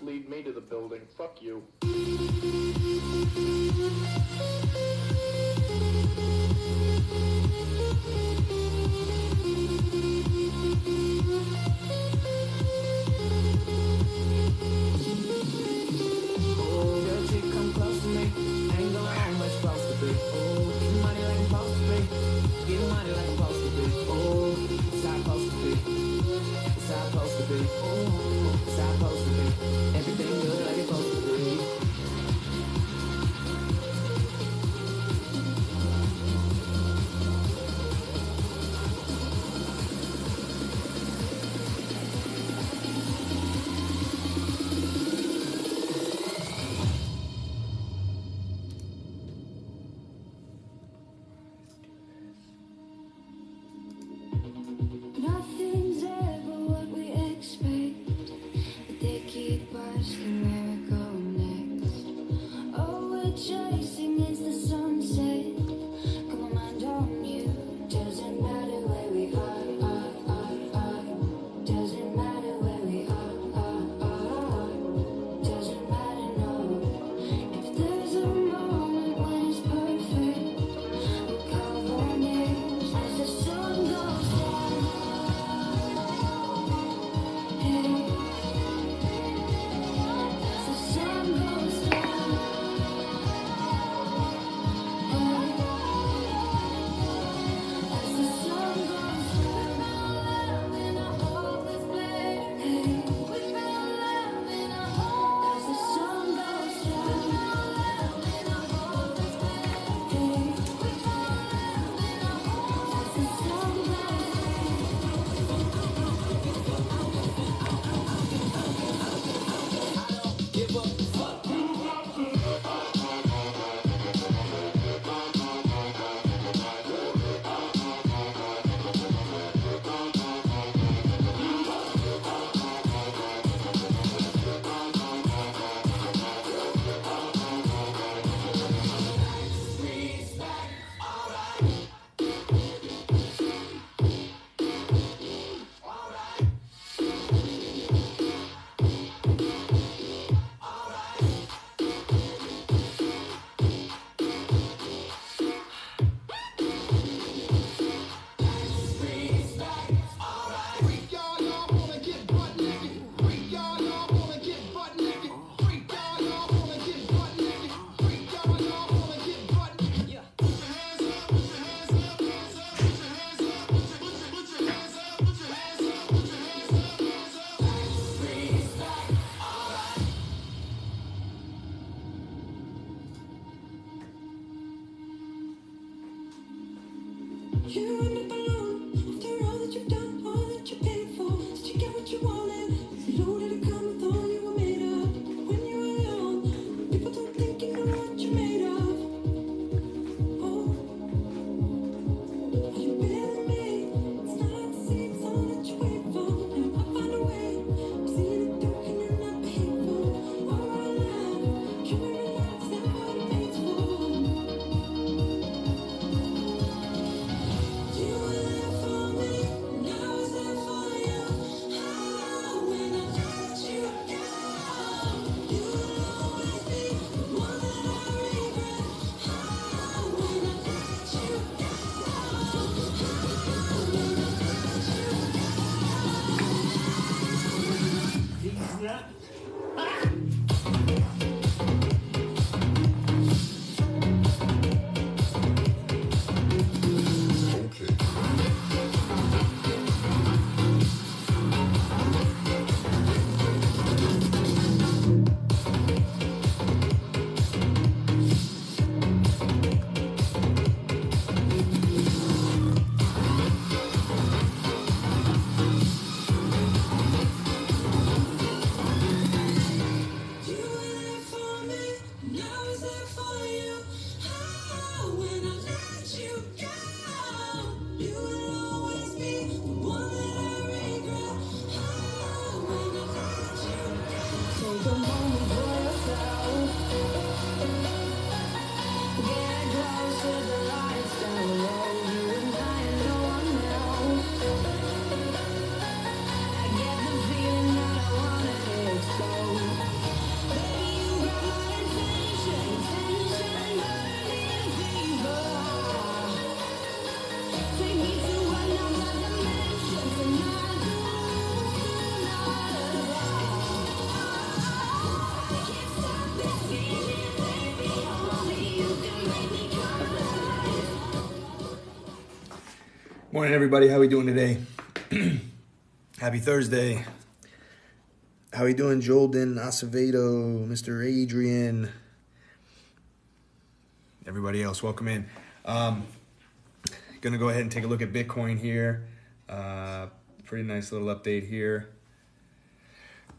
Lead me to the building. Fuck you. See Morning, everybody. How we doing today? Happy Thursday. How we doing, Jolden, Acevedo, Mr. Adrian, everybody else? Welcome in. Gonna go ahead and take a look at Bitcoin here. Pretty nice little update here.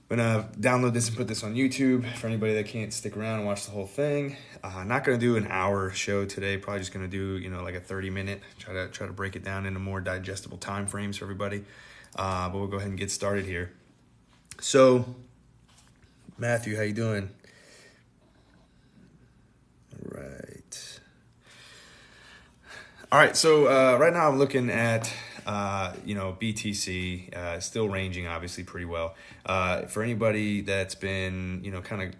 I'm gonna download this and put this on YouTube for anybody that can't stick around and watch the whole thing. Not gonna do an hour show today. Probably just gonna do like a 30-minute. Try to break it down into more digestible time frames for everybody. But we'll go ahead and get started here. So, Matthew, how you doing? All right. So right now I'm looking at BTC still ranging obviously pretty well. For anybody that's been kind of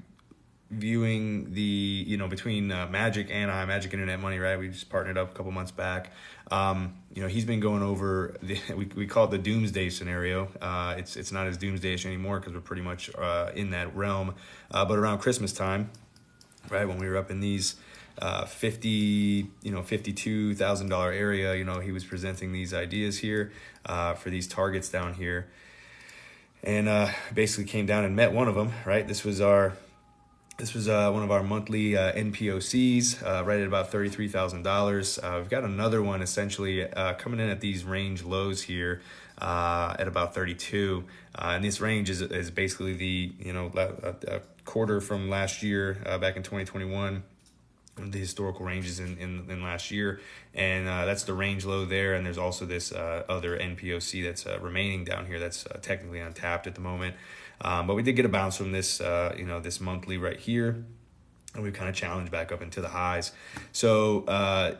viewing the between Magic and Magic Internet Money, right? We just partnered up a couple months back. He's been going over we call it the doomsday scenario. It's not as doomsday-ish anymore because we're pretty much in that realm. But around Christmas time, right, when we were up in these $52,000 area, he was presenting these ideas here for these targets down here, and basically came down and met one of them. Right, this was one of our monthly NPOCs, right at about $33,000. We've got another one essentially coming in at these range lows here at about 32, and this range is basically the a quarter from last year, back in 2021. The historical ranges in last year, and that's the range low there. And there's also this other NPOC that's remaining down here that's technically untapped at the moment. But we did get a bounce from this this monthly right here, and we kind of challenged back up into the highs. So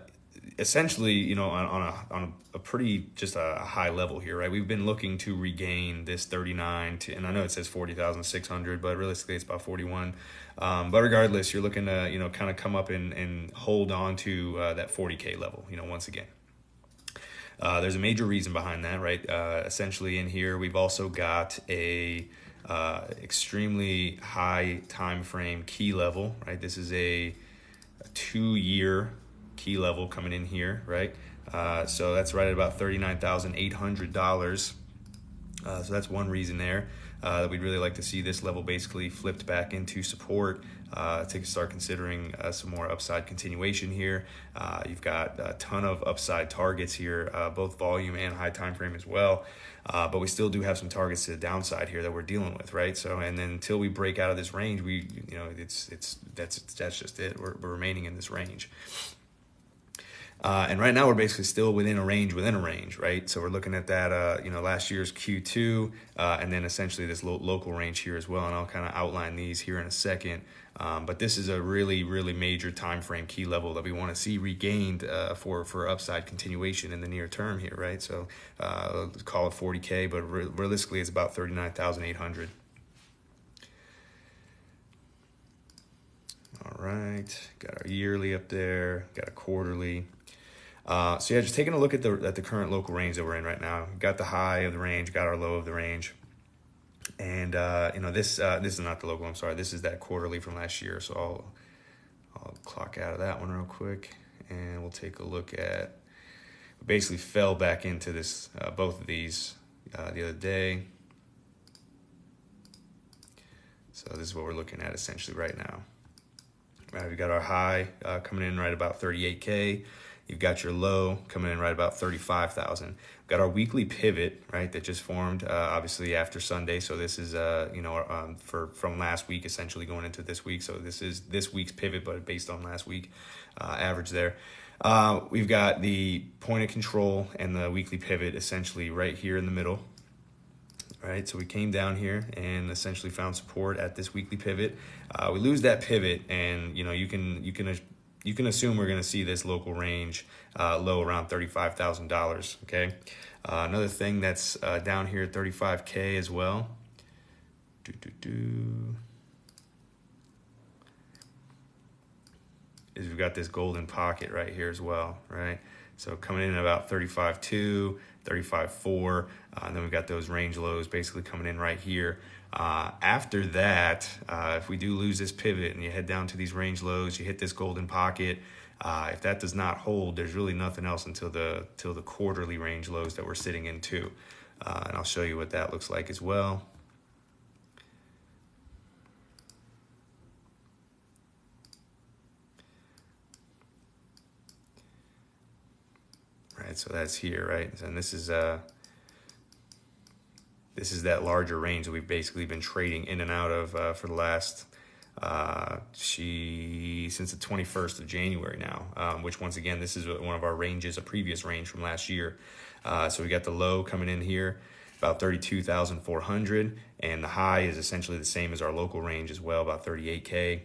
essentially, on a pretty just a high level here, right? We've been looking to regain this 39 and I know it says 40,600, but realistically it's about 41. But regardless, you're looking to kind of come up and hold on to that 40K level, once again. There's a major reason behind that, right? Essentially in here we've also got a extremely high time frame key level, right? This is a 2-year key level coming in here, right? So that's right at about $39,800. So that's one reason there that we'd really like to see this level basically flipped back into support to start considering some more upside continuation here. You've got a ton of upside targets here, both volume and high time frame as well. But we still do have some targets to the downside here that we're dealing with, right? So, and then until we break out of this range, that's just it. We're remaining in this range. And right now we're basically still within a range, right? So we're looking at that, last year's Q2, and then essentially this local range here as well. And I'll kind of outline these here in a second. But this is a really, really major time frame key level that we want to see regained for upside continuation in the near term here, right? So let's call it 40K, but realistically it's about 39,800. All right, got our yearly up there, got a quarterly. So yeah, just taking a look at the current local range that we're in right now. Got the high of the range, got our low of the range, and this is not the local. I'm sorry, this is that quarterly from last year. So I'll clock out of that one real quick, and we'll take a look at. Basically, fell back into this both of these the other day. So this is what we're looking at essentially right now. Right, we got our high coming in right about 38K. You've got your low coming in right about 35,000. Got our weekly pivot, right, that just formed obviously after Sunday. So this is from last week essentially going into this week. So this is this week's pivot, but based on last week average there. We've got the point of control and the weekly pivot essentially right here in the middle. Right, so we came down here and essentially found support at this weekly pivot. We lose that pivot, and you can assume we're going to see this local range low around $35,000. Okay, another thing that's down here at 35K as well. Is we've got this golden pocket right here as well, right? So coming in at about 35.2, 35.4, and then we've got those range lows basically coming in right here. After that, if we do lose this pivot and you head down to these range lows, you hit this golden pocket, If that does not hold, there's really nothing else until the quarterly range lows that we're sitting in too. And I'll show you what that looks like as well. Right, so that's here, right? And this is that larger range that we've basically been trading in and out of for the last since the 21st of January now, which once again, this is one of our ranges, a previous range from last year. So we got the low coming in here, about 32,400, and the high is essentially the same as our local range as well, about 38K.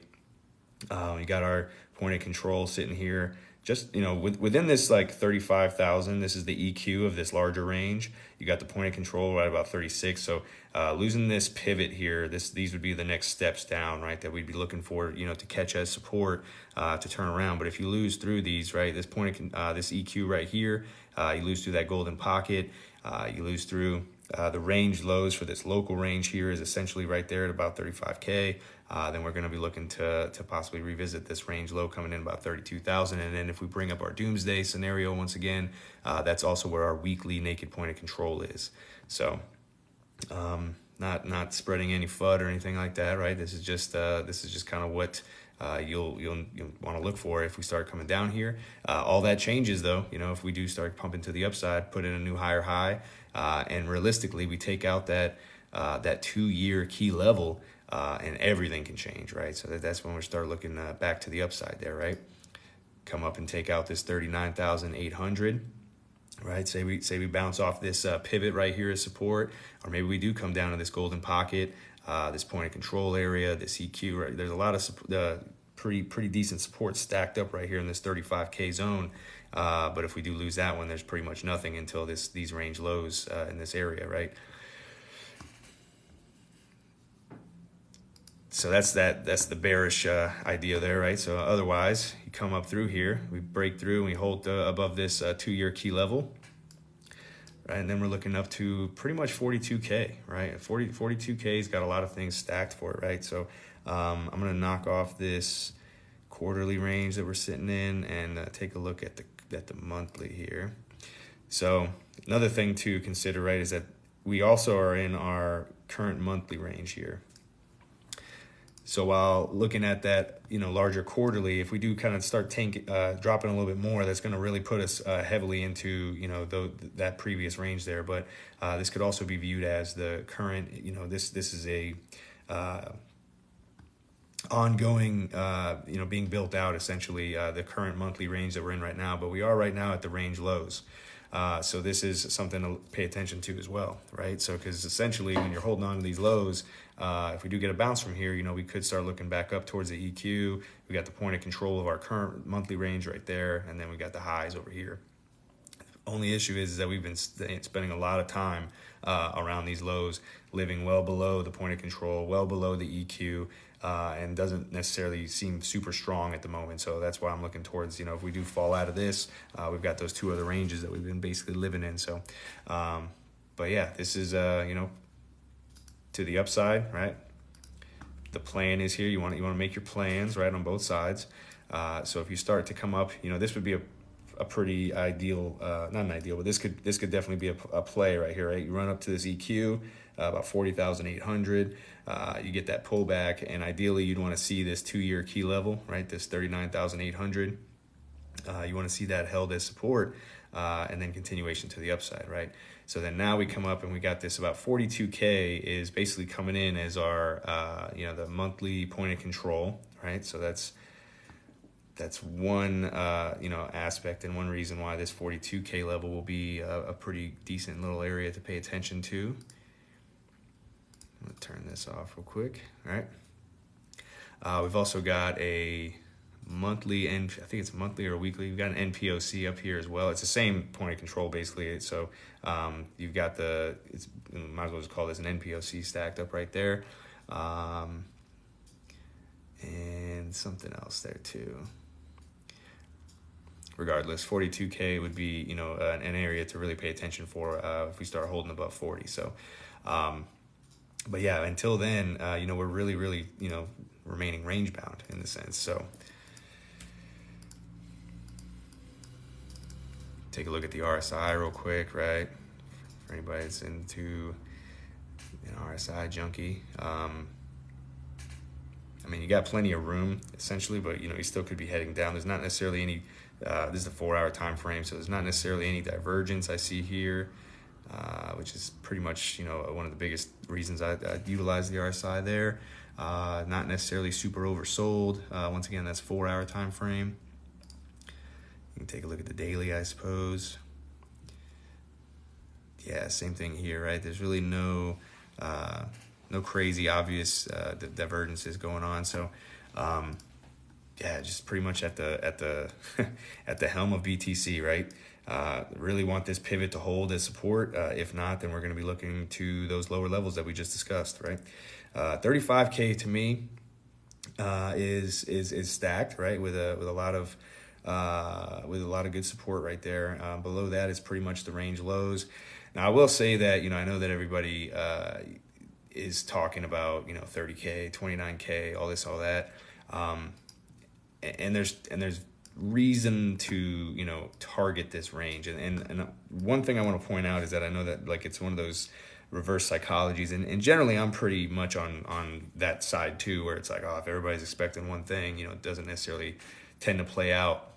We got our point of control sitting here, just, within this like 35,000. This is the EQ of this larger range. You got the point of control right about 36. So losing this pivot here, these would be the next steps down, right, that we'd be looking for, to catch as support to turn around. But if you lose through these, right, this this EQ right here, you lose through that golden pocket, you lose through the range lows for this local range here is essentially right there at about 35K. Then we're going to be looking to possibly revisit this range low coming in about 32,000. And then if we bring up our doomsday scenario once again, that's also where our weekly naked point of control is. So not spreading any FUD or anything like that, right? This is just kind of what you'll want to look for if we start coming down here. All that changes though, if we do start pumping to the upside, put in a new higher high, and realistically we take out that 2-year key level, and everything can change, right? So that's when we start looking back to the upside there, right? Come up and take out this 39,800. Right, say we bounce off this pivot right here as support, or maybe we do come down to this golden pocket, this point of control area, this EQ. Right, there's a lot of pretty decent support stacked up right here in this 35K zone. But if we do lose that one, there's pretty much nothing until these range lows in this area, right? So that's the bearish idea there, right? So otherwise, you come up through here, we break through, and we hold above this 2-year key level, right? And then we're looking up to pretty much 42K, right? 42K's got a lot of things stacked for it, right? So I'm gonna knock off this quarterly range that we're sitting in and take a look at the monthly here. So another thing to consider, right, is that we also are in our current monthly range here. So while looking at that, larger quarterly, if we do kind of start dropping a little bit more, that's going to really put us heavily into, that previous range there. But this could also be viewed as the current, this is a ongoing, being built out essentially, the current monthly range that we're in right now. But we are right now at the range lows. So this is something to pay attention to as well, right? So because essentially when you're holding on to these lows, if we do get a bounce from here, we could start looking back up towards the EQ. We got the point of control of our current monthly range right there, and then we got the highs over here. Only issue is that we've been spending a lot of time around these lows, living well below the point of control, well below the EQ, and doesn't necessarily seem super strong at the moment. So that's why I'm looking towards, if we do fall out of this, we've got those 2 other ranges that we've been basically living in. So, but yeah, this is, to the upside, right? The plan is here. You want to make your plans, right, on both sides. So if you start to come up, this would be a pretty ideal, not an ideal, but this could definitely be a play right here, right? You run up to this EQ, about 40,800. You get that pullback, and ideally you'd want to see this 2-year key level, right? This 39,800. You want to see that held as support, and then continuation to the upside, right? So then now we come up and we got this about 42K is basically coming in as our, the monthly point of control, right? So that's one, aspect and one reason why this 42K level will be a pretty decent little area to pay attention to. I'm gonna turn this off real quick, all right? We've also got a monthly, and I think it's monthly or weekly. We've got an NPOC up here as well. It's the same point of control basically. So you've got might as well just call this an NPOC stacked up right there, and something else there too. Regardless, 42K would be an area to really pay attention for if we start holding above 40. So, but yeah, until then, we're really remaining range bound in the sense. So. Take a look at the RSI real quick, right? For anybody that's into an RSI junkie. I mean, you got plenty of room essentially, but you still could be heading down. There's not necessarily any. This is a 4-hour time frame, so there's not necessarily any divergence I see here, which is pretty much one of the biggest reasons I utilize the RSI there. Not necessarily super oversold. Once again, that's 4-hour time frame. You can take a look at the daily, I suppose. Yeah, same thing here, right? There's really no crazy obvious divergences going on. So, yeah, just pretty much at the at the helm of BTC, right? Really want this pivot to hold as support. If not, then we're going to be looking to those lower levels that we just discussed, right? 35K to me is stacked, right? With a lot of good support right there. Below that is pretty much the range lows. Now I will say that I know that everybody is talking about 30K, 29K, all this, all that, and there's reason to target this range. And one thing I want to point out is that I know that it's one of those reverse psychologies, and generally I'm pretty much on that side too, where it's like, oh, if everybody's expecting one thing, it doesn't necessarily tend to play out.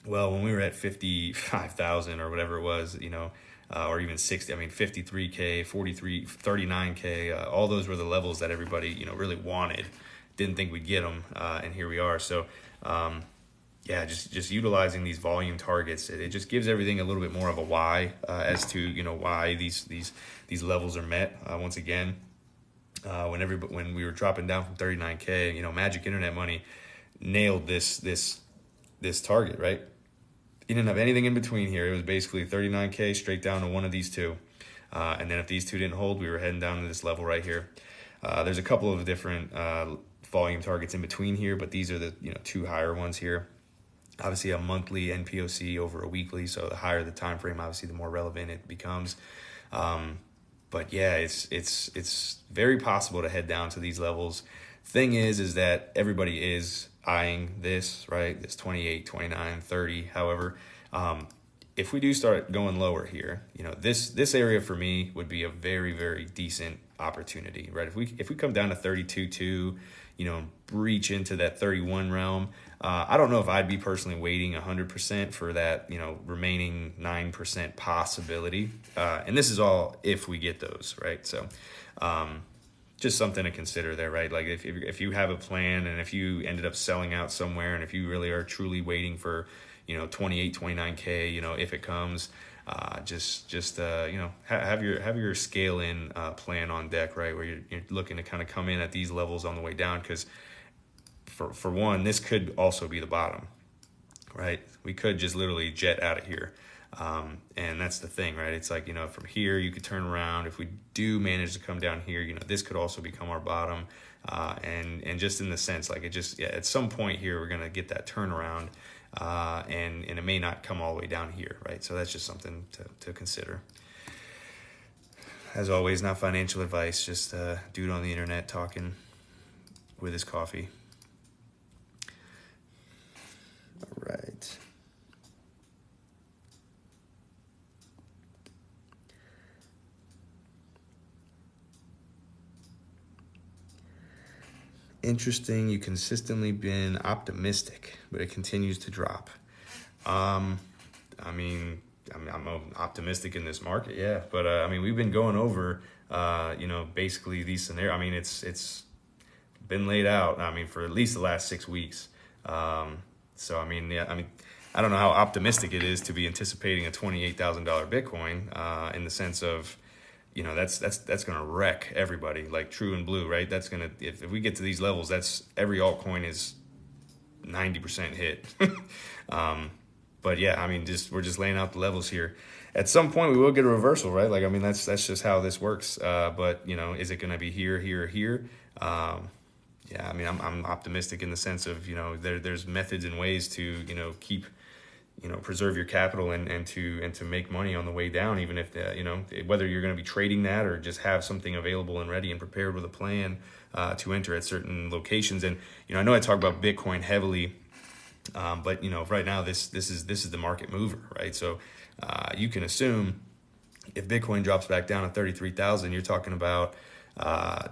Well, when we were at 55,000 or whatever it was, or even 60, 53K, 39K, all those were the levels that everybody, really wanted. Didn't think we'd get them, and here we are. So, yeah, just utilizing these volume targets, it just gives everything a little bit more of a why as to why these levels are met. Once again, when we were dropping down from 39K, Magic Internet Money nailed this target, right? You didn't have anything in between here. It was basically 39K straight down to one of these two. And then if these two didn't hold, we were heading down to this level right here. There's a couple of different volume targets in between here, but these are the two higher ones here. Obviously a monthly NPOC over a weekly, so the higher the time frame, obviously the more relevant it becomes. But yeah, it's very possible to head down to these levels. Thing is that everybody is eyeing this, right? This 28, 29, 30. However, if we do start going lower here, this area for me would be a very, very decent opportunity, right? If we come down to 32.2, breach into that 31 realm, I don't know if I'd be personally waiting 100% for that, remaining 9% possibility. And this is all if we get those, right? So, just something to consider there, right? Like if you have a plan and if you ended up selling out somewhere and if you really are truly waiting for, 28, 29K, if it comes, have your scale in plan on deck, right? Where you're looking to kind of come in at these levels on the way down. Cause for one, this could also be the bottom, right? We could just literally jet out of here. And that's the thing, right? It's like, from here you could turn around. If we do manage to come down here, this could also become our bottom. And just in the sense, like at some point here, we're going to get that turnaround, and it may not come all the way down here, right? So that's just something to consider. As always, not financial advice, just a dude on the internet talking with his coffee. All right. Interesting. You consistently been optimistic, but it continues to drop. I'm optimistic in this market, yeah. But we've been going over, basically these scenarios. It's been laid out. For at least the last 6 weeks. I don't know how optimistic it is to be anticipating a $28,000 Bitcoin, in the sense of, that's going to wreck everybody, like True and Blue, right? That's going to, if we get to these levels, that's every altcoin is 90% hit. But yeah, we're just laying out the levels here. At some point we will get a reversal, right? That's just how this works. But is it going to be here, here, here? Yeah, I'm optimistic in the sense of, there's methods and ways to, keep, preserve your capital and to make money on the way down, even if, whether you're going to be trading that or just have something available and ready and prepared with a plan to enter at certain locations. And, I know I talk about Bitcoin heavily, but right now this is the market mover, right? So you can assume if Bitcoin drops back down to 33,000, you're talking about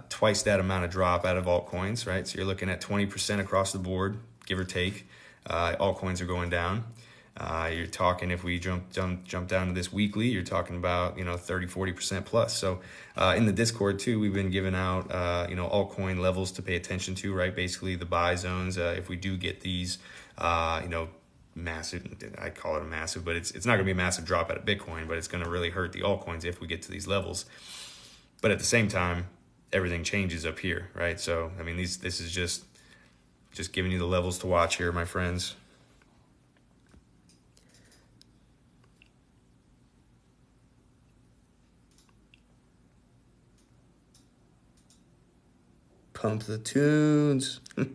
twice that amount of drop out of altcoins, right? So you're looking at 20% across the board, give or take. Altcoins are going down. You're talking, if we jump down to this weekly, you're talking about 30-40% plus. So in the Discord too, we've been giving out altcoin levels to pay attention to, right? Basically the buy zones. If we do get these massive, I call it a massive, but it's not going to be a massive drop out of Bitcoin, but it's going to really hurt the altcoins if we get to these levels. But at the same time, everything changes up here, right? So I mean, this is just giving you the levels to watch here, my friends. Pump the tunes. We'll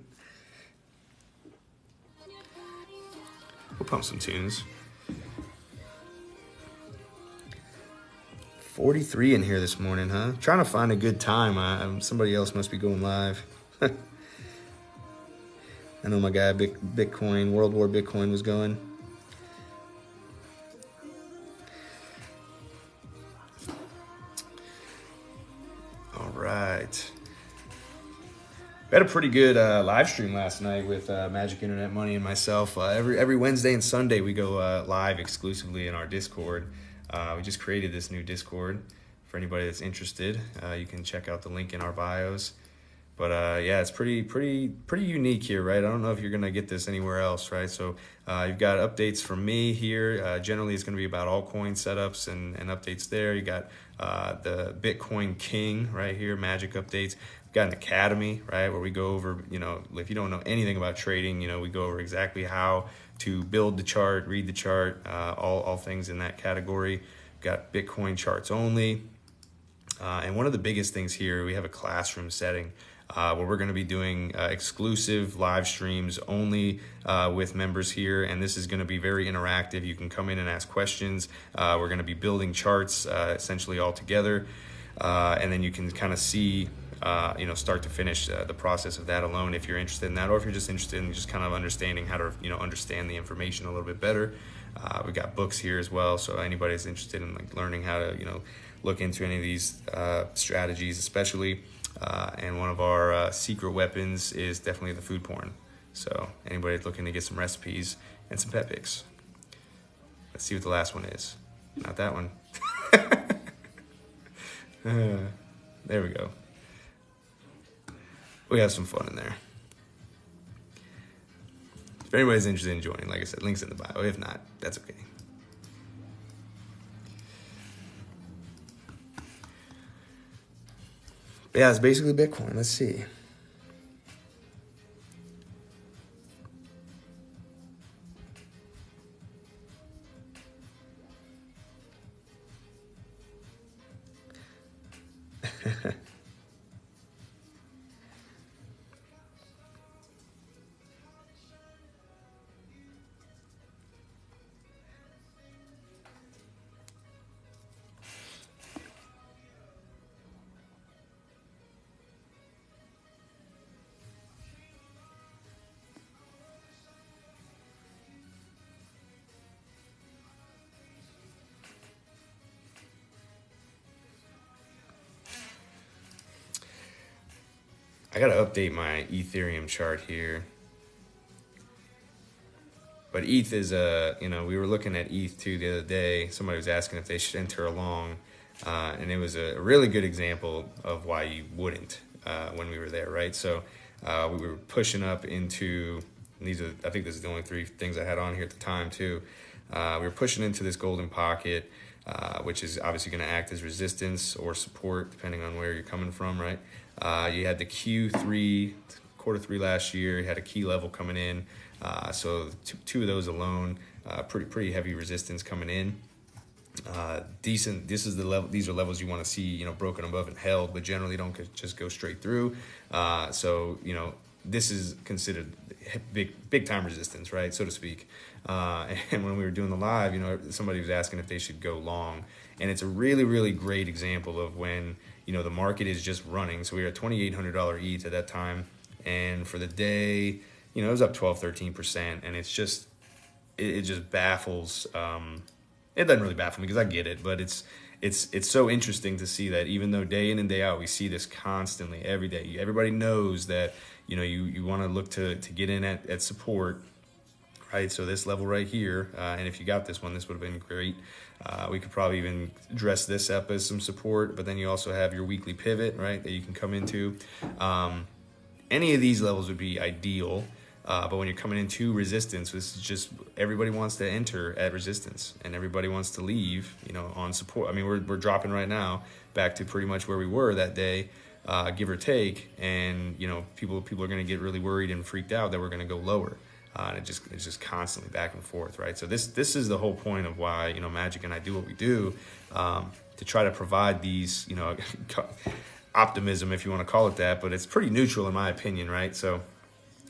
pump some tunes. 43 in here this morning, huh? Trying to find a good time. Somebody else must be going live. I know my guy Bitcoin, World War Bitcoin was going. All right. We had a pretty good live stream last night with Magic Internet Money and myself. Every Wednesday and Sunday we go live exclusively in our Discord. We just created this new Discord for anybody that's interested. You can check out the link in our bios. But yeah, it's pretty unique here, right? I don't know if you're gonna get this anywhere else, right? So you've got updates from me here. Generally, it's gonna be about altcoin setups and updates there. You got the Bitcoin King right here, Magic updates. We've got an academy, right, where we go over, if you don't know anything about trading, we go over exactly how to build the chart, read the chart, all things in that category. We've got Bitcoin charts only. And one of the biggest things here, we have a classroom setting where we're going to be doing exclusive live streams only with members here. And this is going to be very interactive. You can come in and ask questions. We're going to be building charts essentially all together. And then you can kind of see, start to finish the process of that alone if you're interested in that, or if you're just interested in just kind of understanding how to, understand the information a little bit better. We've got books here as well. So anybody that's interested in learning how to, look into any of these strategies, especially. And one of our secret weapons is definitely the food porn. So anybody looking to get some recipes and some pet pics. Let's see what the last one is. Not that one. There we go. We have some fun in there. If anybody's interested in joining, like I said, links in the bio. If not, that's okay. But yeah, it's basically Bitcoin. Let's see. I gotta update my Ethereum chart here. But ETH is we were looking at ETH too the other day. Somebody was asking if they should enter along. And it was a really good example of why you wouldn't when we were there, right? So we were pushing up into, I think this is the only three things I had on here at the time too. We were pushing into this golden pocket, which is obviously going to act as resistance or support depending on where you're coming from, right? You had the Q3, Q3 last year. You had a key level coming in. So two of those alone, pretty heavy resistance coming in. Decent. This is the level. These are levels you want to see, broken above and held, but generally don't just go straight through. So this is considered big time resistance, right, so to speak. And when we were doing the live, somebody was asking if they should go long, and it's a really, really great example of when the market is just running. So we were at $2,800 ETH at that time, and for the day, it was up 12-13%, and it's just it just baffles. it doesn't really baffle me because I get it, but it's so interesting to see that even though day in and day out we see this constantly every day, everybody knows that, you know, you want to look to get in at support, right? So this level right here, and if you got this one, this would have been great. We could probably even dress this up as some support, but then you also have your weekly pivot, right, that you can come into. Any of these levels would be ideal. But when you're coming into resistance, this is just, everybody wants to enter at resistance and everybody wants to leave, you know, on support. I mean, we're dropping right now back to pretty much where we were that day, give or take. And, you know, people are going to get really worried and freaked out that we're going to go lower. And it's just constantly back and forth, right? So this is the whole point of why, you know, Magic and I do what we do, to try to provide these, you know, optimism, if you want to call it that, but it's pretty neutral in my opinion, right? So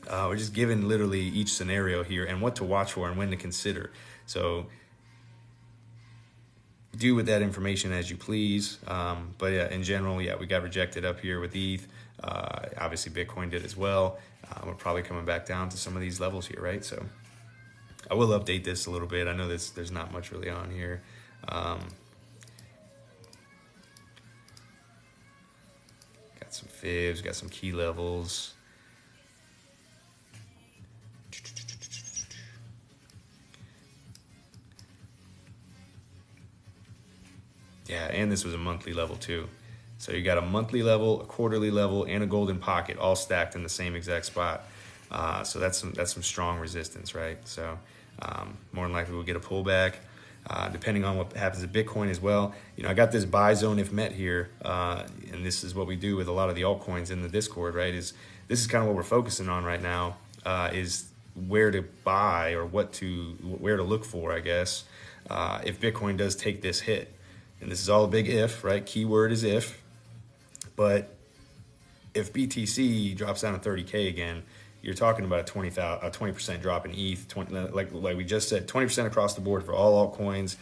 we're just given literally each scenario here and what to watch for and when to consider. So do with that information as you please. But yeah, in general, yeah, we got rejected up here with ETH. Obviously, Bitcoin did as well. We're probably coming back down to some of these levels here, right? So I will update this a little bit. I know there's not much really on here. Got some fibs, got some key levels. Yeah, and this was a monthly level too. So you got a monthly level, a quarterly level, and a golden pocket all stacked in the same exact spot. So that's some strong resistance, right? So more than likely we'll get a pullback, depending on what happens to Bitcoin as well. You know, I got this buy zone if met here, and this is what we do with a lot of the altcoins in the Discord, right? This is kind of what we're focusing on right now, is where to buy or where to look for, I guess, if Bitcoin does take this hit. And this is all a big if, right? Keyword is if. But if BTC drops down to 30K again, you're talking about a 20% drop in ETH. Like we just said, 20% across the board for all altcoins,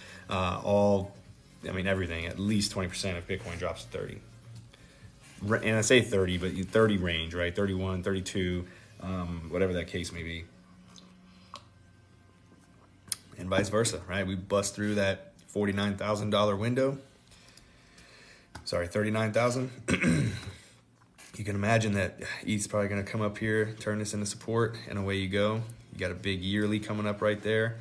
everything. At least 20% if Bitcoin drops to 30. And I say 30, but 30 range, right? 31, 32, whatever that case may be. And vice versa, right? We bust through that $49,000 window. Sorry, 39,000. You can imagine that ETH's probably going to come up here, turn this into support, and away you go. You got a big yearly coming up right there.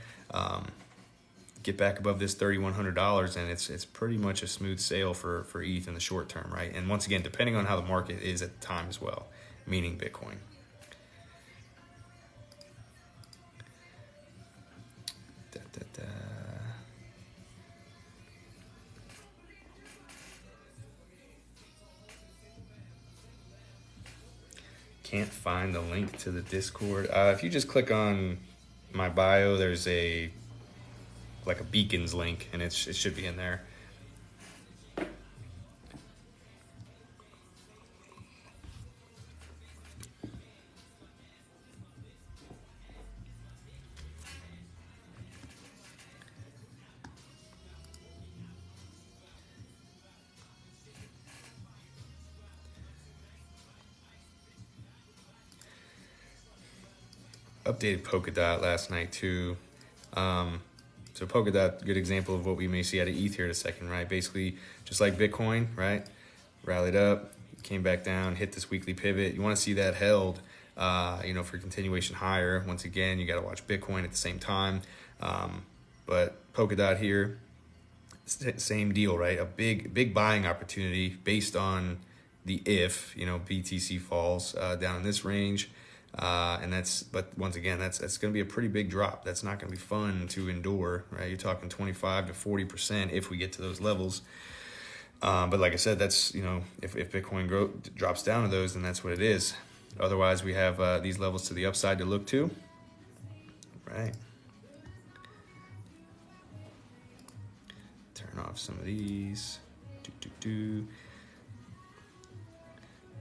Get back above this $3,100, and it's pretty much a smooth sail for ETH in the short term, right? And once again, depending on how the market is at the time as well, meaning Bitcoin. Can't find the link to the Discord. If you just click on my bio, there's like a beacons link, and it should be in there. Updated Polkadot last night too. So Polkadot, good example of what we may see out of ETH here in a second, right? Basically, just like Bitcoin, right? Rallied up, came back down, hit this weekly pivot. You want to see that held, for continuation higher. Once again, you got to watch Bitcoin at the same time. But Polkadot here, same deal, right? A big buying opportunity based on the if, BTC falls down in this range. But once again, that's going to be a pretty big drop. That's not going to be fun to endure, right? You're talking 25 to 40% if we get to those levels. But like I said, that's, if Bitcoin drops down to those, then that's what it is. Otherwise, we have these levels to the upside to look to, right? Turn off some of these.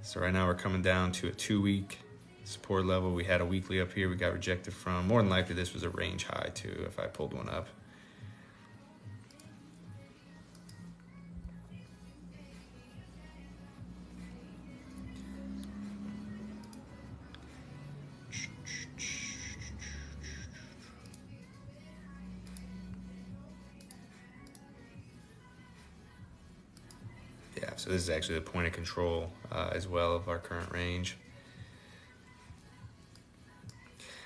So right now we're coming down to a 2-week support level. We had a weekly up here we got rejected from. More than likely this was a range high too if I pulled one up. Yeah, so this is actually the point of control as well of our current range.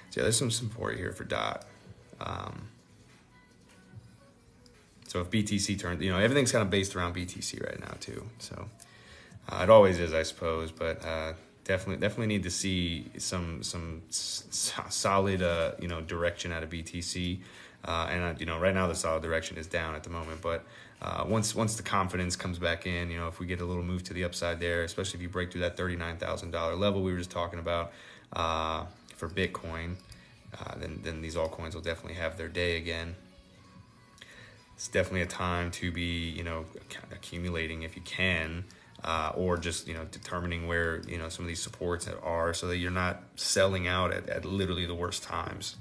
So yeah, there's some support here for DOT. So if BTC turns, everything's kind of based around BTC right now too. So it always is, I suppose, but definitely need to see some solid direction out of BTC. And right now the solid direction is down at the moment, but once the confidence comes back in, if we get a little move to the upside there, especially if you break through that $39,000 level we were just talking about for Bitcoin, then these altcoins will definitely have their day again. It's definitely a time to be accumulating if you can, or just determining where some of these supports are, so that you're not selling out at literally the worst times.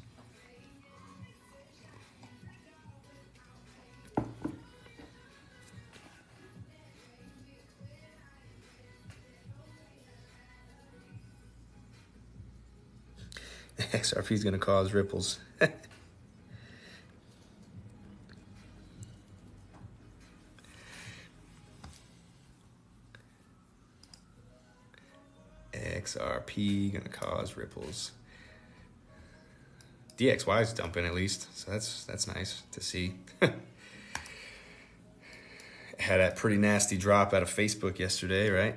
XRP is going to cause ripples. XRP going to cause ripples. DXY is dumping at least, so that's nice to see. Had a pretty nasty drop out of Facebook yesterday, right?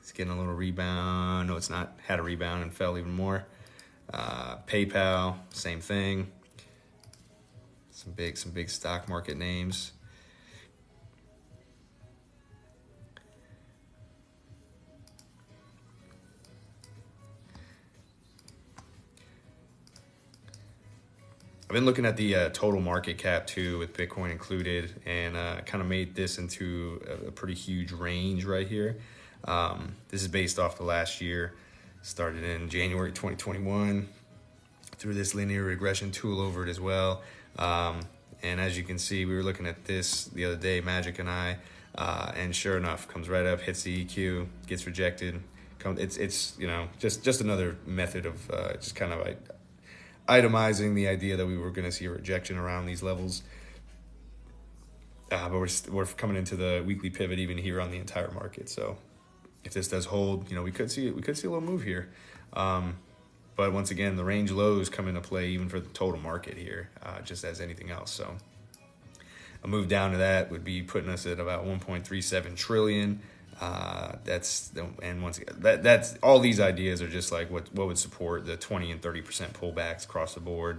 It's getting a little rebound. No, it's not. Had a rebound and fell even more. PayPal, same thing. Some big stock market names. I've been looking at the total market cap too, with Bitcoin included, and kind of made this into a pretty huge range right here. This is based off the last year. Started in January 2021, through this linear regression tool over it as well. And as you can see, we were looking at this the other day, Magic and I, and sure enough, comes right up, hits the EQ, gets rejected. It's just another method of just kind of like itemizing the idea that we were going to see a rejection around these levels. But we're coming into the weekly pivot even here on the entire market. So if this does hold, we could see a little move here. But once again, the range lows come into play even for the total market here, just as anything else. So a move down to that would be putting us at about 1.37 trillion. And once again, that's all these ideas are just like what would support the 20 and 30% pullbacks across the board,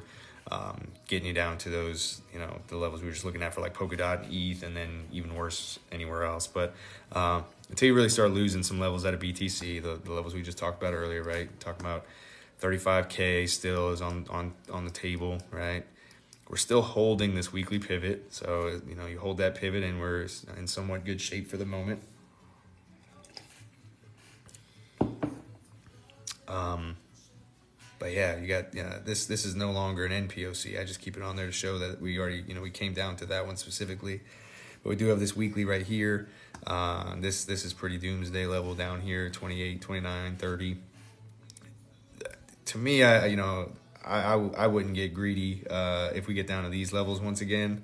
getting you down to those, the levels we were just looking at for like Polkadot and ETH, and then even worse anywhere else. But until you really start losing some levels out of BTC, the levels we just talked about earlier, right? Talking about 35K still is on the table, right? We're still holding this weekly pivot. So, you hold that pivot and we're in somewhat good shape for the moment. But yeah, you got this is no longer an NPOC. I just keep it on there to show that we already we came down to that one specifically. But we do have this weekly right here. This is pretty doomsday level down here, 28, 29, 30. To me, I wouldn't get greedy if we get down to these levels once again.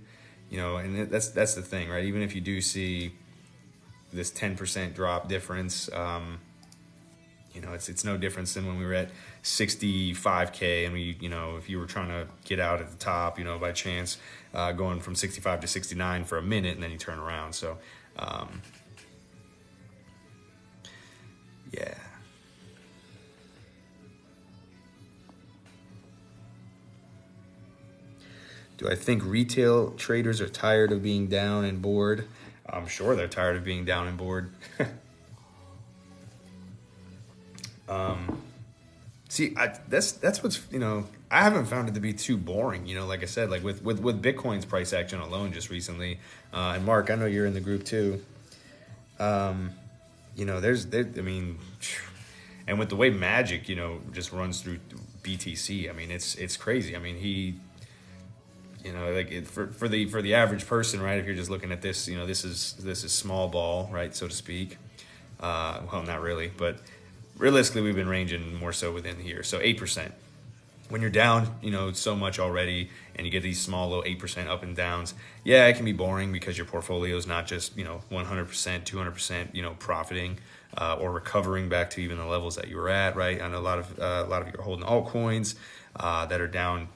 And that's the thing, right? Even if you do see this 10% drop difference, it's no difference than when we were at 65K and we, if you were trying to get out at the top, by chance, going from 65 to 69 for a minute and then you turn around. So, yeah. Do I think retail traders are tired of being down and bored? I'm sure they're tired of being down and bored. That's what's, I haven't found it to be too boring, like I said, like with Bitcoin's price action alone just recently, and Mark, I know you're in the group too. And with the way Magic, just runs through BTC, it's crazy. He, for the average person, right? If you're just looking at this, this is small ball, right, so to speak. Well, not really, but realistically, we've been ranging more so within here. So 8%. when you're down, so much already, and you get these small, low 8% up and downs, yeah, it can be boring because your portfolio is not just 100%, 200%, profiting or recovering back to even the levels that you were at, right? I know a lot of you are holding altcoins that are down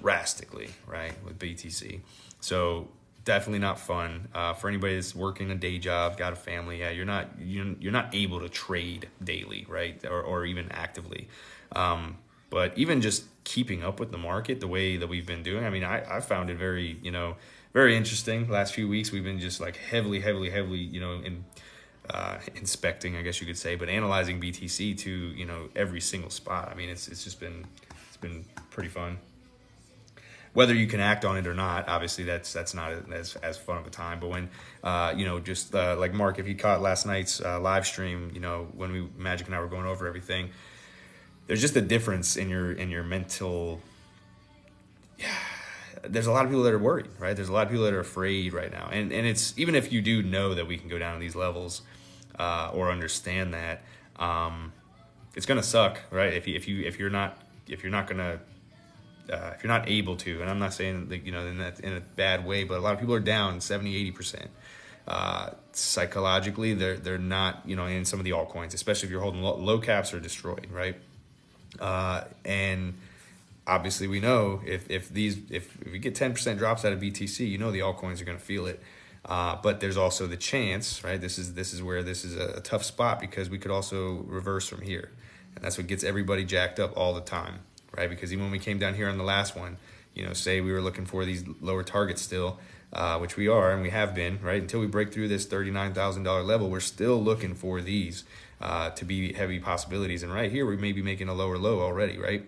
drastically, right, with BTC. So definitely not fun for anybody that's working a day job, got a family. Yeah, you're not able to trade daily, right, or even actively. But even just keeping up with the market the way that we've been doing, I mean, I found it very, very interesting. Last few weeks, we've been just like heavily, inspecting, I guess you could say, but analyzing BTC to, every single spot. I mean, it's been pretty fun. Whether you can act on it or not, obviously that's not as fun of a time. But when, just like Mark, if you caught last night's live stream, when Magic and I were going over everything, there's just a difference in your mental. Yeah, there's a lot of people that are worried, right? There's a lot of people that are afraid right now, and it's, even if you do know that we can go down to these levels, or understand that, it's gonna suck, right? If you're not able to, and I'm not saying that, in a bad way, but a lot of people are down 70-80%. Psychologically, they're not, in some of the altcoins, especially if you're holding low caps, are destroyed, right? And obviously we know if we get 10% drops out of BTC, the altcoins are going to feel it. But there's also the chance, right? This is where this is a tough spot, because we could also reverse from here, and that's what gets everybody jacked up all the time, right? Because even when we came down here on the last one, say we were looking for these lower targets still, which we are, and we have been, right? Until we break through this $39,000 level, we're still looking for these to be heavy possibilities. And right here, we may be making a lower low already, right?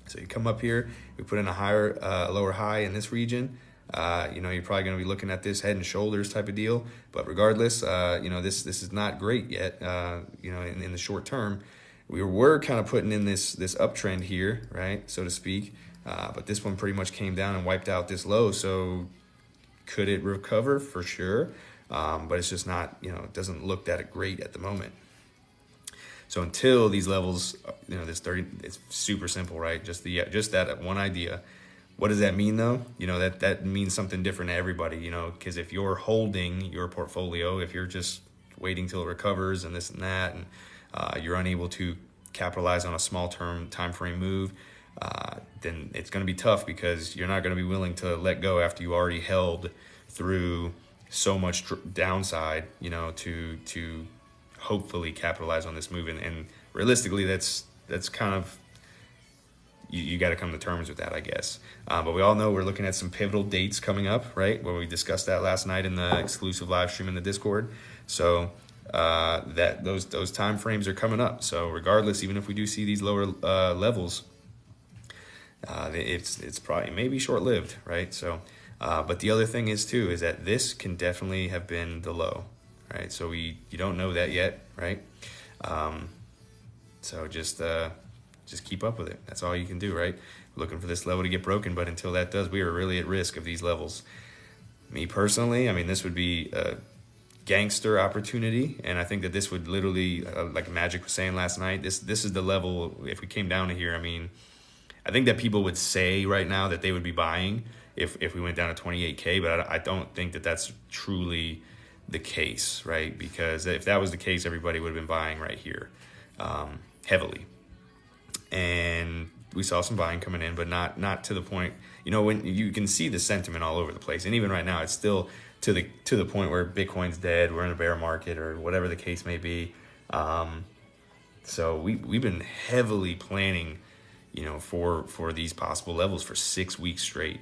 So you come up here, we put in a lower high in this region. You're probably going to be looking at this head and shoulders type of deal. But regardless, this is not great yet. In the short term, we were kind of putting in this uptrend here, right, so to speak. But this one pretty much came down and wiped out this low. So could it recover? For sure. But it's just not, it doesn't look that great at the moment. So until these levels, this 30, it's super simple, right? Just that one idea. What does that mean though? That means something different to everybody, because if you're holding your portfolio, if you're just waiting till it recovers and this and that, and you're unable to capitalize on a small term time frame move, then it's going to be tough, because you're not going to be willing to let go after you already held through so much downside, to hopefully capitalize on this move. And realistically, that's kind of, you got to come to terms with that, I guess. But we all know we're looking at some pivotal dates coming up, right? Where we discussed that last night in the exclusive live stream in the Discord. So that those time frames are coming up. So regardless, even if we do see these lower levels, it's probably maybe short lived, right? So, but the other thing is that this can definitely have been the low, right? So you don't know that yet, right? So just keep up with it. That's all you can do, right? We're looking for this level to get broken, but until that does, we are really at risk of these levels. Me personally, I mean, this would be a gangster opportunity, and I think that this would literally, like Magic was saying last night, this is the level. If we came down to here, I mean, I think that people would say right now that they would be buying if we went down to 28K, but I don't think that that's truly the case, right? Because if that was the case, everybody would have been buying right here, heavily. And we saw some buying coming in, but not to the point, when you can see the sentiment all over the place. And even right now, it's still to the point where Bitcoin's dead, we're in a bear market, or whatever the case may be. So we've been heavily planning, for these possible levels for 6 weeks straight.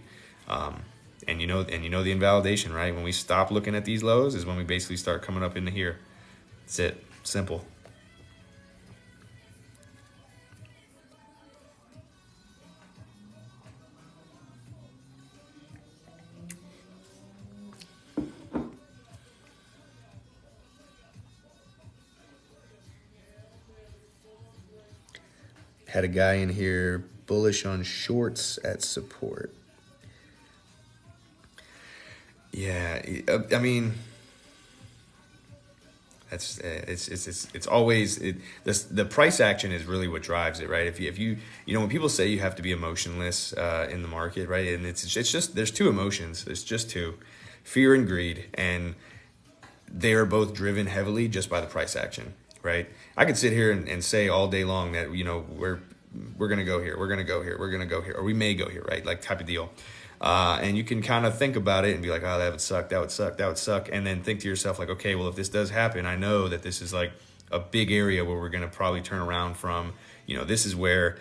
And the invalidation, right? When we stop looking at these lows is when we basically start coming up into here. That's it. Simple. Had a guy in here bullish on shorts at support. Yeah, I mean, It's always the price action is really what drives it, right? If you when people say you have to be emotionless in the market, right? And it's just there's two emotions. There's just two, fear and greed, and they are both driven heavily just by the price action, right? I could sit here and say all day long that we're gonna go here, we're gonna go here, we're gonna go here, or we may go here, right? Like type of deal. And you can kind of think about it and be like, oh, that would suck, that would suck, that would suck. And then think to yourself like, okay, well, if this does happen, I know that this is like a big area where we're going to probably turn around from, this is where,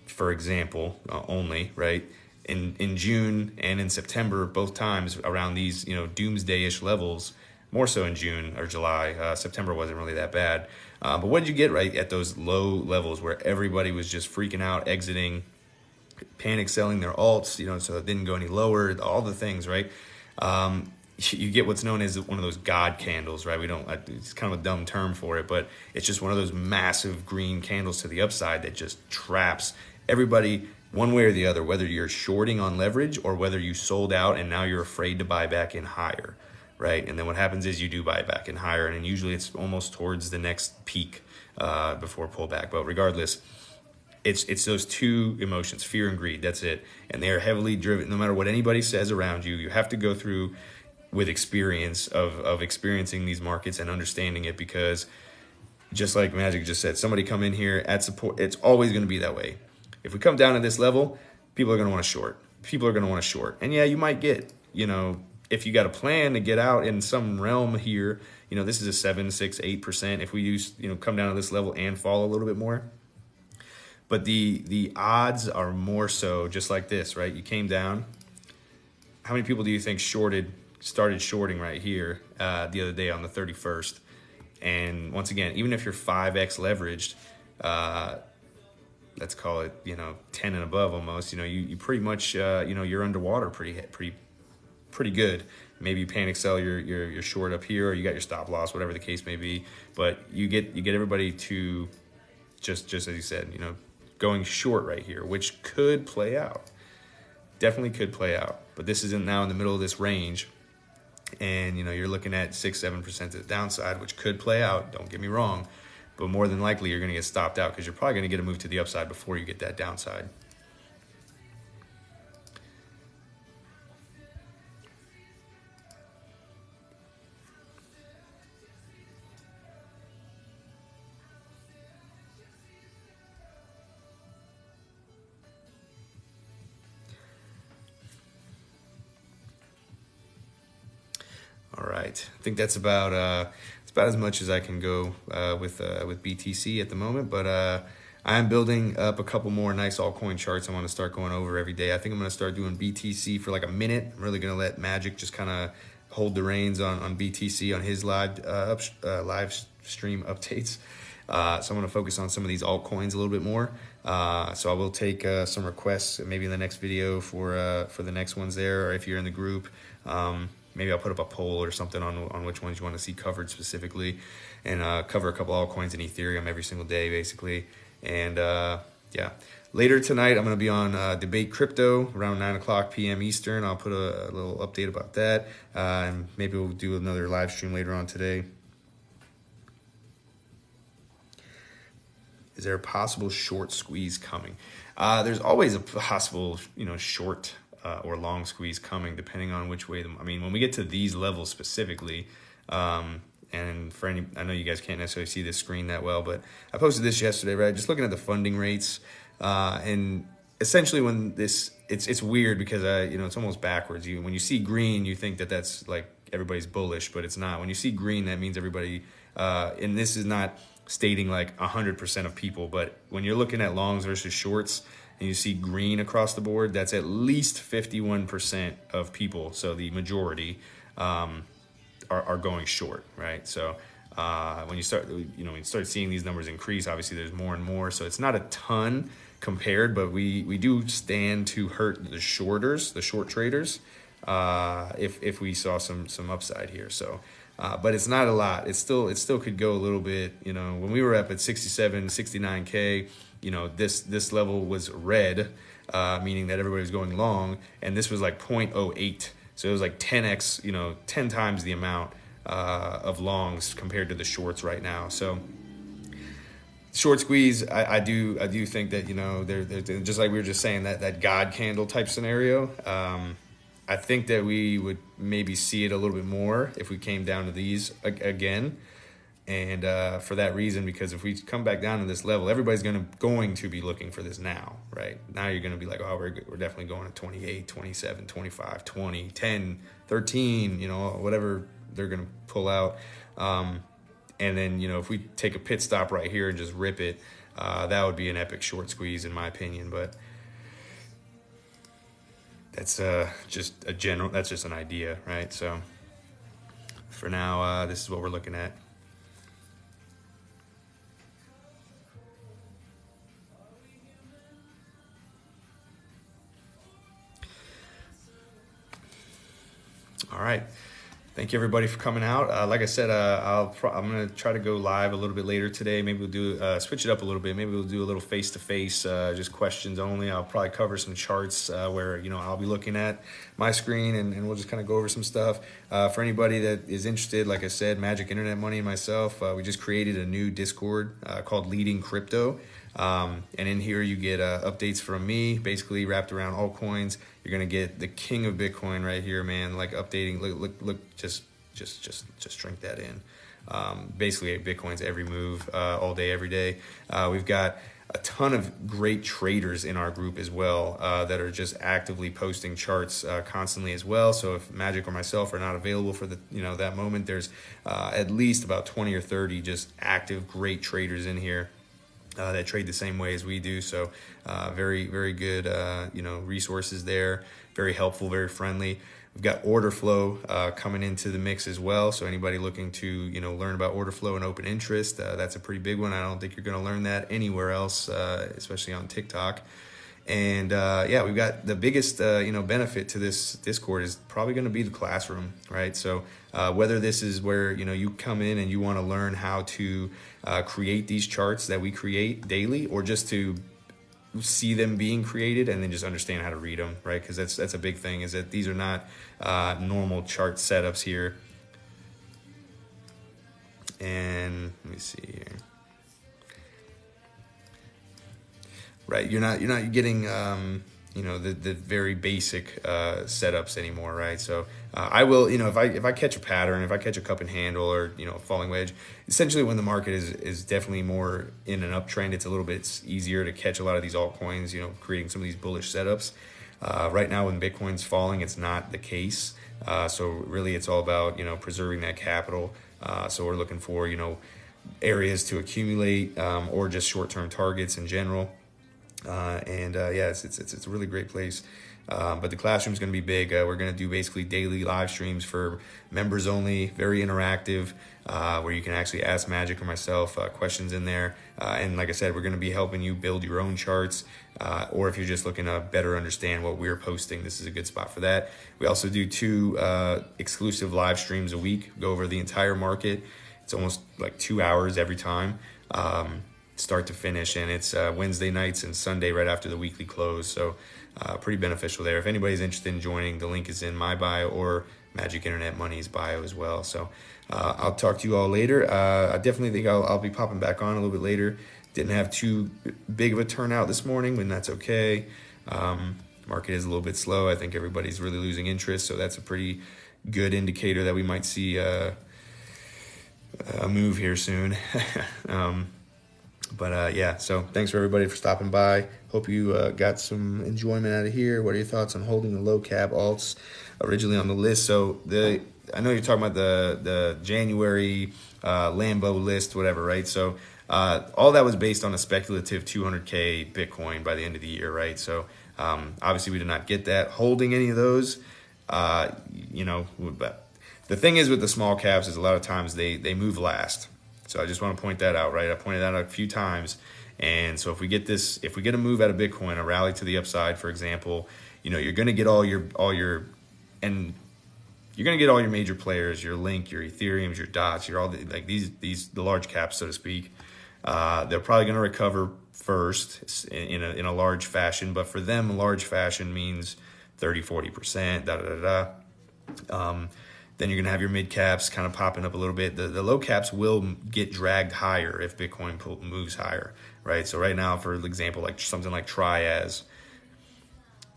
for example, only, right? In June and in September, both times around these, doomsday-ish levels, more so in June or July. September wasn't really that bad. But what did you get right at those low levels where everybody was just freaking out, exiting, panic selling their alts, so it didn't go any lower, all the things, right? You get what's known as one of those God candles, right? It's kind of a dumb term for it, but it's just one of those massive green candles to the upside that just traps everybody one way or the other, whether you're shorting on leverage or whether you sold out and now you're afraid to buy back in higher, right? And then what happens is you do buy back in higher, and usually it's almost towards the next peak before pullback. But regardless, it's those two emotions, fear and greed. That's it. And they are heavily driven. No matter what anybody says around you, you have to go through with experience of experiencing these markets and understanding it, because just like Magic just said, somebody come in here at support. It's always going to be that way. If we come down to this level, people are going to want to short. People are going to want to short. And yeah, you might get, if you got a plan to get out in some realm here, this is a 7, 6, 8%. If we use, come down to this level and fall a little bit more. But the odds are more so just like this, right? You came down. How many people do you think started shorting right here the other day on the 31st? And once again, even if you're 5x leveraged, let's call it, 10 and above almost, you pretty much, you're underwater pretty good. Maybe you panic sell your short up here, or you got your stop loss, whatever the case may be. But you get everybody to just as you said, going short right here, which could play out. Definitely could play out. But this isn't now in the middle of this range. And, you're looking at 6-7% to the downside, which could play out. Don't get me wrong. But more than likely, you're going to get stopped out because you're probably going to get a move to the upside before you get that downside. All right, I think that's about as much as I can go with BTC at the moment. But I am building up a couple more nice altcoin charts I want to start going over every day. I think I'm going to start doing BTC for like a minute. I'm really going to let Magic just kind of hold the reins on BTC on his live stream updates. So I'm going to focus on some of these altcoins a little bit more. So I will take some requests maybe in the next video for the next ones there, or if you're in the group. Maybe I'll put up a poll or something on which ones you want to see covered specifically, and cover a couple altcoins in Ethereum every single day, basically. And yeah, later tonight I'm going to be on Debate Crypto around 9:00 p.m. Eastern. I'll put a little update about that, and maybe we'll do another live stream later on today. Is there a possible short squeeze coming? There's always a possible, short or long squeeze coming, depending on which way. When we get to these levels specifically, and for any, I know you guys can't necessarily see this screen that well, but I posted this yesterday, right? Just looking at the funding rates, and essentially when it's weird because it's almost backwards. When you see green, you think that that's like everybody's bullish, but it's not. When you see green, that means everybody. And this is not stating like 100% of people, but when you're looking at longs versus shorts, and you see green across the board, that's at least 51% of people. So the majority are going short, right? So when you start, when you start seeing these numbers increase, obviously there's more and more. So it's not a ton compared, but we do stand to hurt the shorters, the short traders, if we saw some upside here. So, but it's not a lot. It still could go a little bit. When we were up at 67, 69K. This level was red, meaning that everybody was going long, and this was like 0.08. So it was like 10x, 10 times the amount of longs compared to the shorts right now. So short squeeze, I do think that, you know, they're just like we were just saying, that God candle type scenario. I think that we would maybe see it a little bit more if we came down to these again. And for that reason, because if we come back down to this level, everybody's going to be looking for this now, right? Now you're going to be like, oh, we're definitely going to 28, 27, 25, 20, 10, 13, you know, whatever they're going to pull out. And then, you know, if we take a pit stop right here and just rip it, that would be an epic short squeeze in my opinion. But that's just an idea, right? So for now, this is what we're looking at. All right. Thank you everybody for coming out. Like I said, I'm going to try to go live a little bit later today. Maybe we'll do switch it up a little bit. Maybe we'll do a little face-to-face, just questions only. I'll probably cover some charts where, you know, I'll be looking at my screen and we'll just kind of go over some stuff. For anybody that is interested, like I said, Magic Internet Money and myself, we just created a new Discord called Leading Crypto. And in here you get updates from me, basically wrapped around altcoins. You're gonna get the king of Bitcoin right here, man. Like updating, look, just drink that in. Basically, Bitcoin's every move, all day, every day. We've got a ton of great traders in our group as well that are just actively posting charts constantly as well. So if Magic or myself are not available for that moment, there's at least about 20 or 30 just active great traders in here. That trade the same way as we do. So very, very good, resources there. Very helpful, very friendly. We've got order flow coming into the mix as well. So anybody looking to, learn about order flow and open interest, that's a pretty big one. I don't think you're going to learn that anywhere else, especially on TikTok. And we've got the biggest, benefit to this Discord is probably going to be the classroom, right? So whether this is where, you come in and you want to learn how to create these charts that we create daily, or just to see them being created and then just understand how to read them, right? Because that's a big thing, is that these are not normal chart setups here. And let me see here. Right, you're not getting the very basic setups anymore, right? So I will, if I catch a pattern, if I catch a cup and handle, or falling wedge, essentially when the market is definitely more in an uptrend, it's a little bit easier to catch a lot of these altcoins, creating some of these bullish setups. Right now when Bitcoin's falling, it's not the case. So really it's all about preserving that capital. So we're looking for areas to accumulate, or just short-term targets in general. It's a really great place. But the classroom's going to be big. We're going to do basically daily live streams for members only, very interactive, where you can actually ask Magic or myself questions in there. And like I said, we're going to be helping you build your own charts, or if you're just looking to better understand what we're posting, this is a good spot for that. We also do 2 exclusive live streams a week, go over the entire market. It's almost like 2 hours every time. Start to finish, and it's Wednesday nights and Sunday right after the weekly close. So pretty beneficial there. If anybody's interested in joining, the link is in my bio or Magic Internet Money's bio as well. So I'll talk to you all later. I definitely think I'll be popping back on a little bit later. Didn't have too big of a turnout this morning, but that's okay. Market is a little bit slow. I think everybody's really losing interest, so that's a pretty good indicator that we might see a move here soon. So thanks for everybody for stopping by. Hope you got some enjoyment out of here. What are your thoughts on holding the low cap alts originally on the list? So I know you're talking about the January Lambo list, whatever, right? So all that was based on a speculative 200K Bitcoin by the end of the year, right? So obviously we did not get that. Holding any of those, but the thing is with the small caps is a lot of times they move last. So I just want to point that out, right? I pointed that out a few times. And so if we get a move out of Bitcoin, a rally to the upside, for example, you're going to get all your major players, your Link, your Ethereums, your Dots, your all the large caps, so to speak. They're probably going to recover first in a large fashion, but for them, a large fashion means 30-40%, Then you're going to have your mid caps kind of popping up a little bit. The low caps will get dragged higher if Bitcoin moves higher, right? So right now, for example, like something like Trias,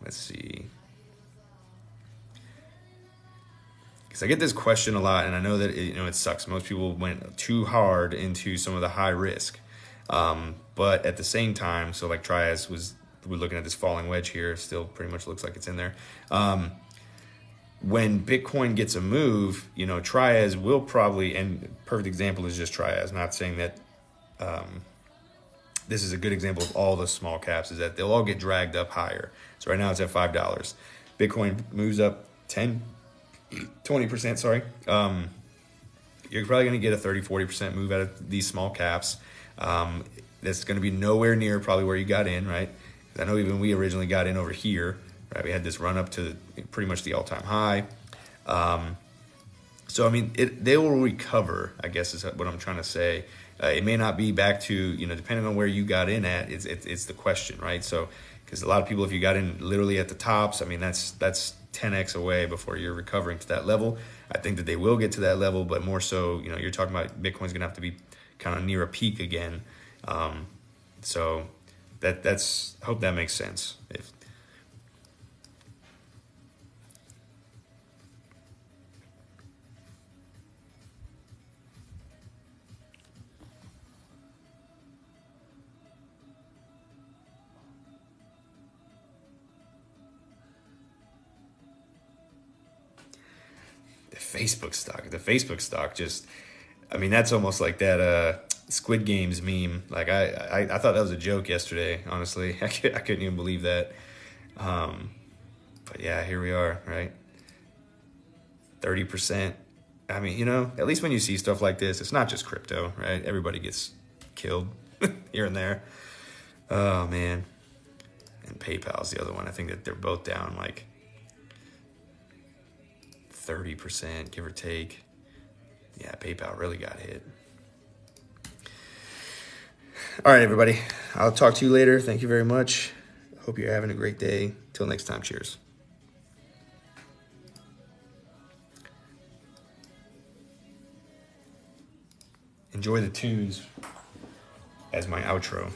let's see. Because I get this question a lot, and I know that it sucks. Most people went too hard into some of the high risk, but at the same time, so like Trias we're looking at this falling wedge here. Still, pretty much looks like it's in there. When Bitcoin gets a move, Trias will probably, and perfect example is just Trias. I'm not saying that this is a good example of all the small caps, is that they'll all get dragged up higher. So right now it's at $5. Bitcoin moves up 20%, sorry. You're probably going to get a 30-40% move out of these small caps. That's going to be nowhere near probably where you got in, right? I know even we originally got in over here, right? We had this run up to pretty much the all-time high. So, I mean, they will recover, I guess is what I'm trying to say. It may not be back to, depending on where you got in at, it's the question, right? So, because a lot of people, if you got in literally at the tops, I mean, that's 10x away before you're recovering to that level. I think that they will get to that level, but more so, you're talking about Bitcoin's going to have to be kind of near a peak again. So that's hope that makes sense. The Facebook stock just, I mean, that's almost like that Squid Games meme. Like I thought that was a joke yesterday, honestly. I couldn't even believe that. But yeah, here we are, right? 30%. I mean, at least when you see stuff like this, it's not just crypto, right? Everybody gets killed here and there. Oh man. And PayPal's the other one. I think that they're both down like 30%, give or take. Yeah, PayPal really got hit. All right, everybody. I'll talk to you later. Thank you very much. Hope you're having a great day. Till next time, cheers. Enjoy the tunes as my outro.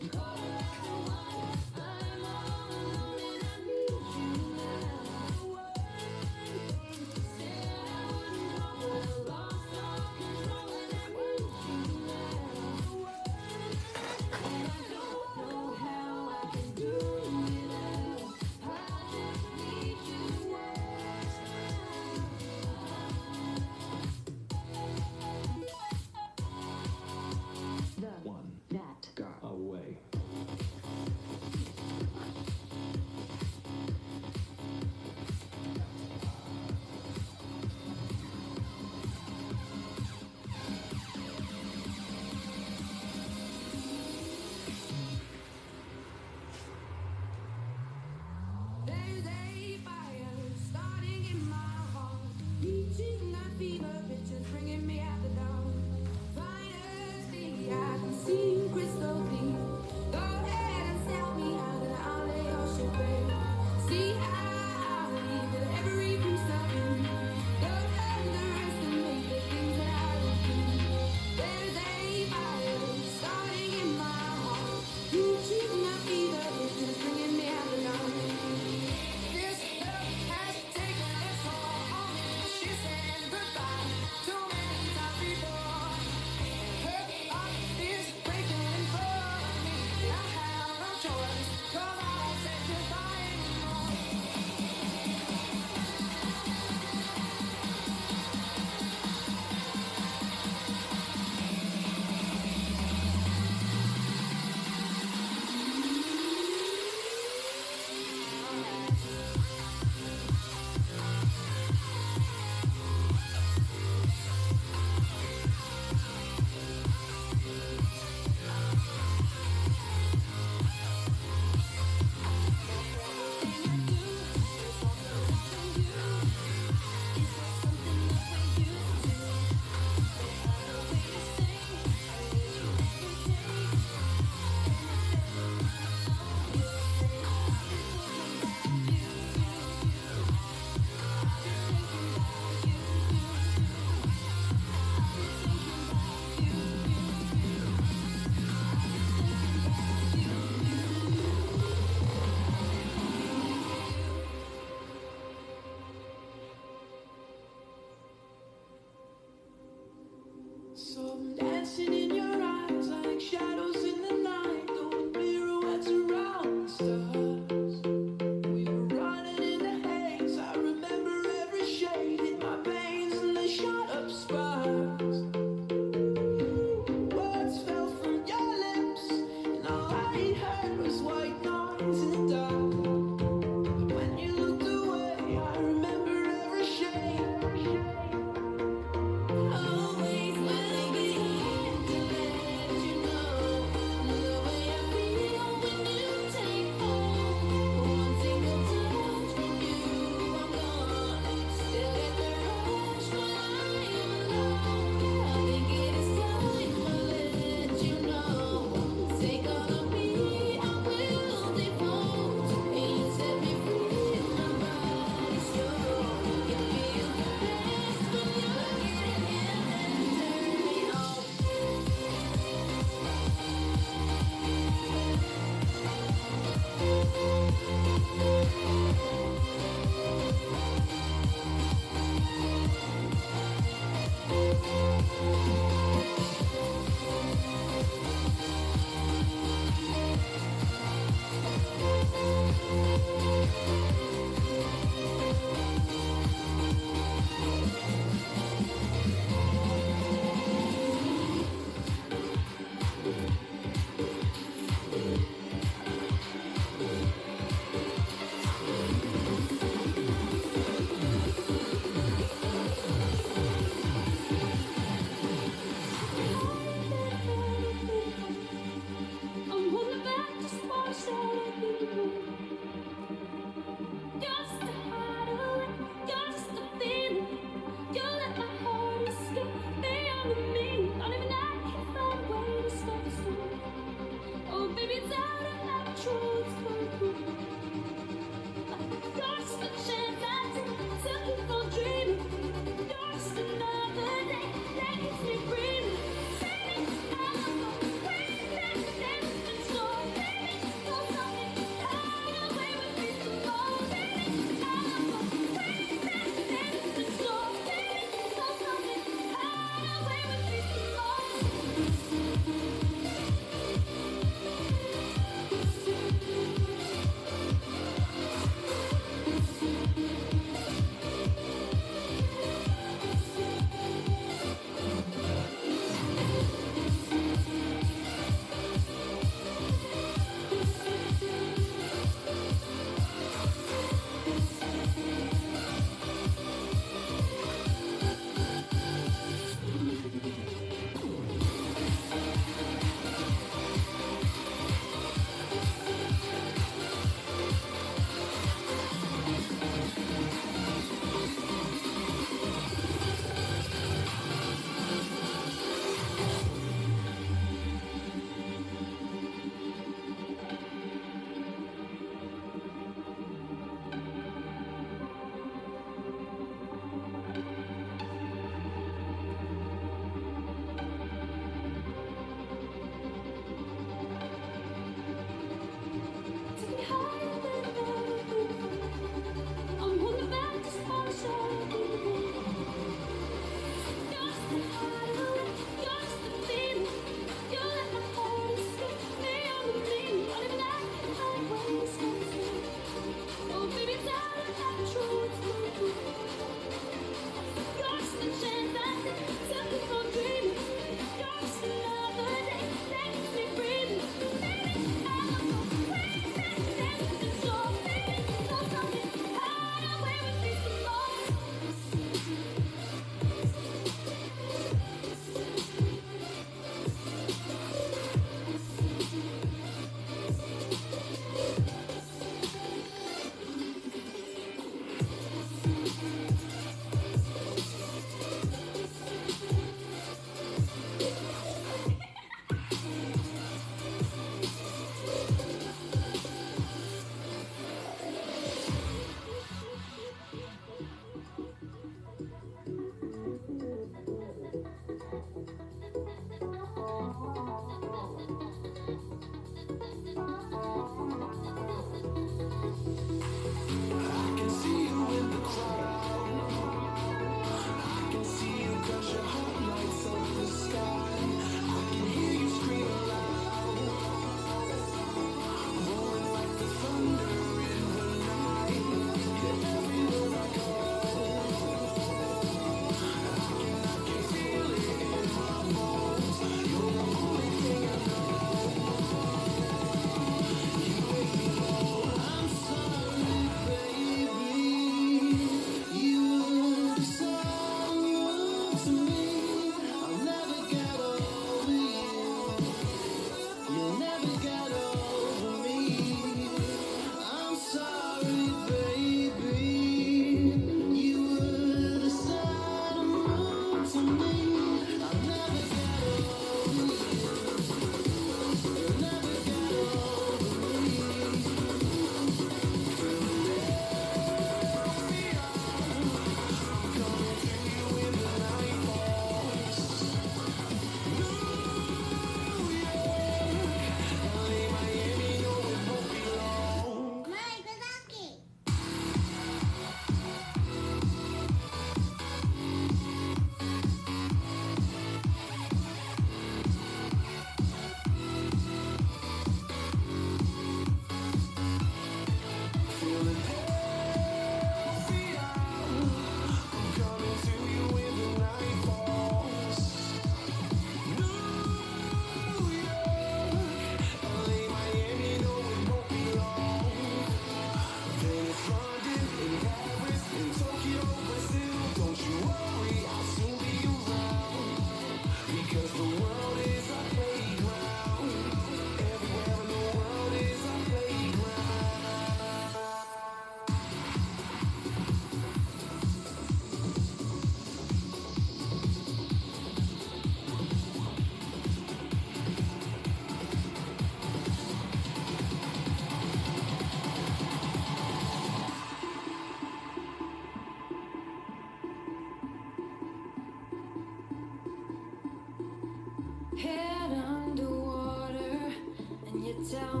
tell